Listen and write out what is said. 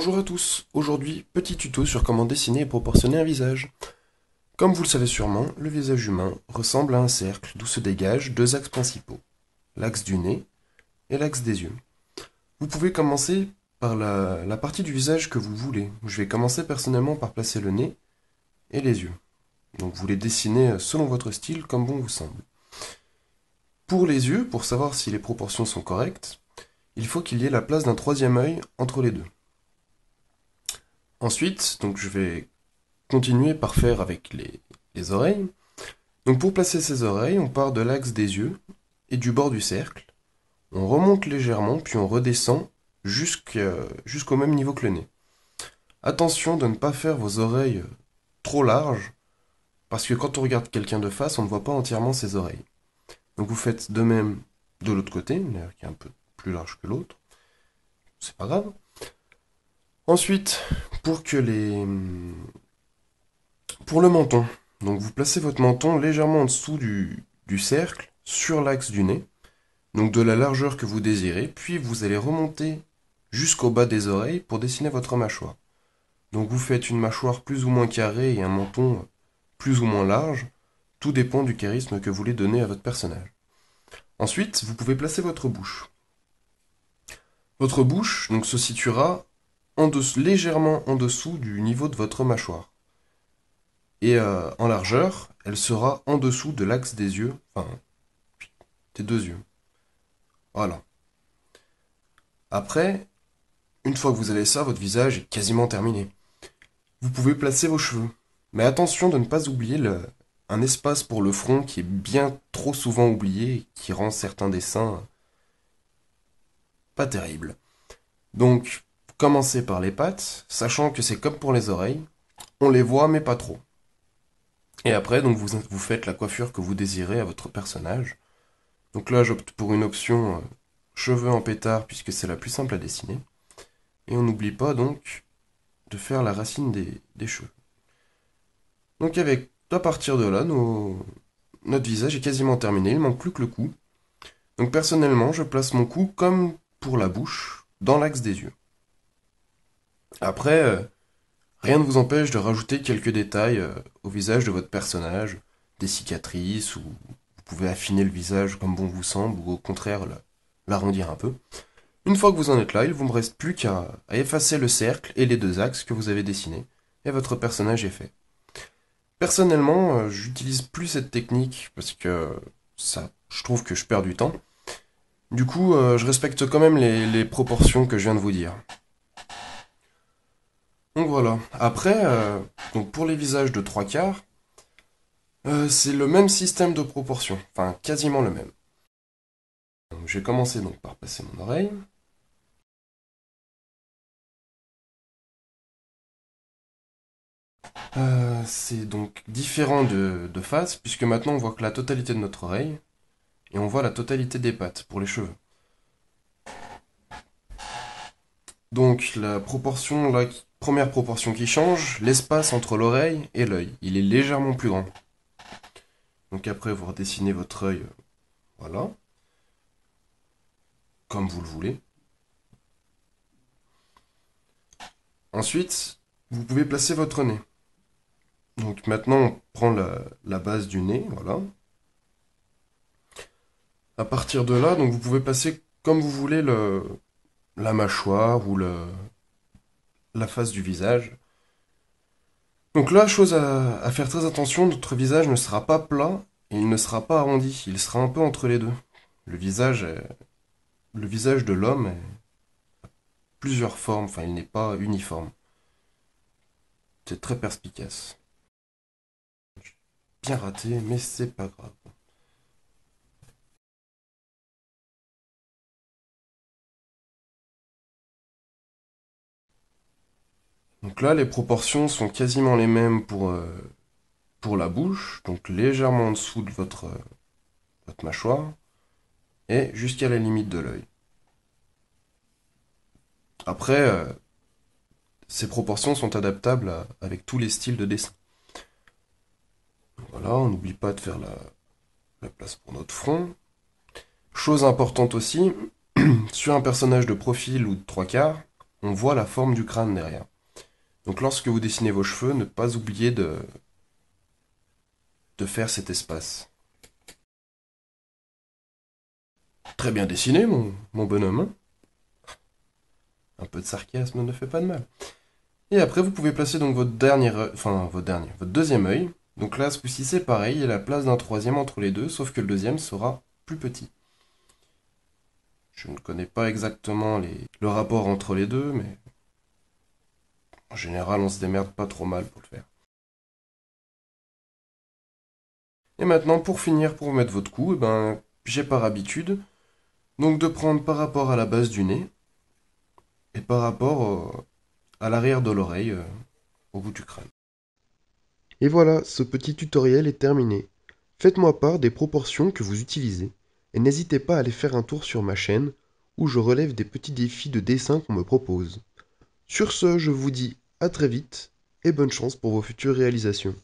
Bonjour à tous, aujourd'hui petit tuto sur comment dessiner et proportionner un visage. Comme vous le savez sûrement, le visage humain ressemble à un cercle d'où se dégagent deux axes principaux, l'axe du nez et l'axe des yeux. Vous pouvez commencer par la partie du visage que vous voulez. Je vais commencer personnellement par placer le nez et les yeux. Donc vous les dessinez selon votre style comme bon vous semble. Pour les yeux, pour savoir si les proportions sont correctes, il faut qu'il y ait la place d'un troisième œil entre les deux. Ensuite, donc je vais continuer par faire avec les oreilles. Donc pour placer ces oreilles, on part de l'axe des yeux et du bord du cercle. On remonte légèrement, puis on redescend jusqu'au même niveau que le nez. Attention de ne pas faire vos oreilles trop larges, parce que quand on regarde quelqu'un de face, on ne voit pas entièrement ses oreilles. Donc vous faites de même de l'autre côté, qui est un peu plus large que l'autre. C'est pas grave. Ensuite, pour le menton, donc vous placez votre menton légèrement en dessous du cercle, sur l'axe du nez, donc de la largeur que vous désirez, puis vous allez remonter jusqu'au bas des oreilles pour dessiner votre mâchoire. Donc vous faites une mâchoire plus ou moins carrée et un menton plus ou moins large, tout dépend du charisme que vous voulez donner à votre personnage. Ensuite, vous pouvez placer votre bouche. Votre bouche donc, se situera légèrement en dessous du niveau de votre mâchoire. Et en largeur, elle sera en dessous de l'axe des yeux, enfin, des deux yeux. Voilà. Après, une fois que vous avez ça, votre visage est quasiment terminé. Vous pouvez placer vos cheveux. Mais attention de ne pas oublier un espace pour le front qui est bien trop souvent oublié et qui rend certains dessins pas terribles. Donc, commencez par les pattes, sachant que c'est comme pour les oreilles. On les voit, mais pas trop. Et après, donc vous faites la coiffure que vous désirez à votre personnage. Donc là, j'opte pour une option cheveux en pétard, puisque c'est la plus simple à dessiner. Et on n'oublie pas donc de faire la racine des cheveux. Donc à partir de là, notre visage est quasiment terminé, il ne manque plus que le cou. Donc personnellement, je place mon cou comme pour la bouche, dans l'axe des yeux. Après, rien ne vous empêche de rajouter quelques détails au visage de votre personnage, des cicatrices, ou vous pouvez affiner le visage comme bon vous semble, ou au contraire l'arrondir un peu. Une fois que vous en êtes là, il vous me reste plus qu'à effacer le cercle et les deux axes que vous avez dessinés, et votre personnage est fait. Personnellement, j'utilise plus cette technique parce que je trouve que je perds du temps. Du coup, je respecte quand même les proportions que je viens de vous dire. Donc voilà. Après, donc pour les visages de trois quarts, c'est le même système de proportions, enfin quasiment le même. Donc, je vais commencer donc par passer mon oreille. C'est donc différent de face, puisque maintenant on voit que la totalité de notre oreille, et on voit la totalité des pattes pour les cheveux. Donc la proportion, première proportion qui change, l'espace entre l'oreille et l'œil. Il est légèrement plus grand. Donc après, vous redessinez votre œil, voilà, comme vous le voulez. Ensuite, vous pouvez placer votre nez. Donc maintenant, on prend la base du nez, voilà. À partir de là, donc vous pouvez passer comme vous voulez la mâchoire ou la face du visage. Donc là, chose à faire très attention, notre visage ne sera pas plat et il ne sera pas arrondi, il sera un peu entre les deux. Le visage de l'homme est plusieurs formes, enfin il n'est pas uniforme. C'est très perspicace. Bien raté, mais c'est pas grave. Donc là, les proportions sont quasiment les mêmes pour la bouche, donc légèrement en dessous de votre mâchoire, et jusqu'à la limite de l'œil. Après, ces proportions sont adaptables avec tous les styles de dessin. Voilà, on n'oublie pas de faire la place pour notre front. Chose importante aussi, sur un personnage de profil ou de trois quarts, on voit la forme du crâne derrière. Donc lorsque vous dessinez vos cheveux, ne pas oublier de faire cet espace. Très bien dessiné, mon bonhomme, hein. Un peu de sarcasme ne fait pas de mal. Et après, vous pouvez placer donc votre deuxième œil. Donc là, ce coup-ci, c'est pareil, il y a la place d'un troisième entre les deux, sauf que le deuxième sera plus petit. Je ne connais pas exactement le rapport entre les deux, mais en général, on se démerde pas trop mal pour le faire. Et maintenant, pour finir, pour mettre votre cou, j'ai par habitude donc de prendre par rapport à la base du nez et par rapport à l'arrière de l'oreille, au bout du crâne. Et voilà, ce petit tutoriel est terminé. Faites-moi part des proportions que vous utilisez et n'hésitez pas à aller faire un tour sur ma chaîne où je relève des petits défis de dessin qu'on me propose. Sur ce, je vous dis à très vite et bonne chance pour vos futures réalisations.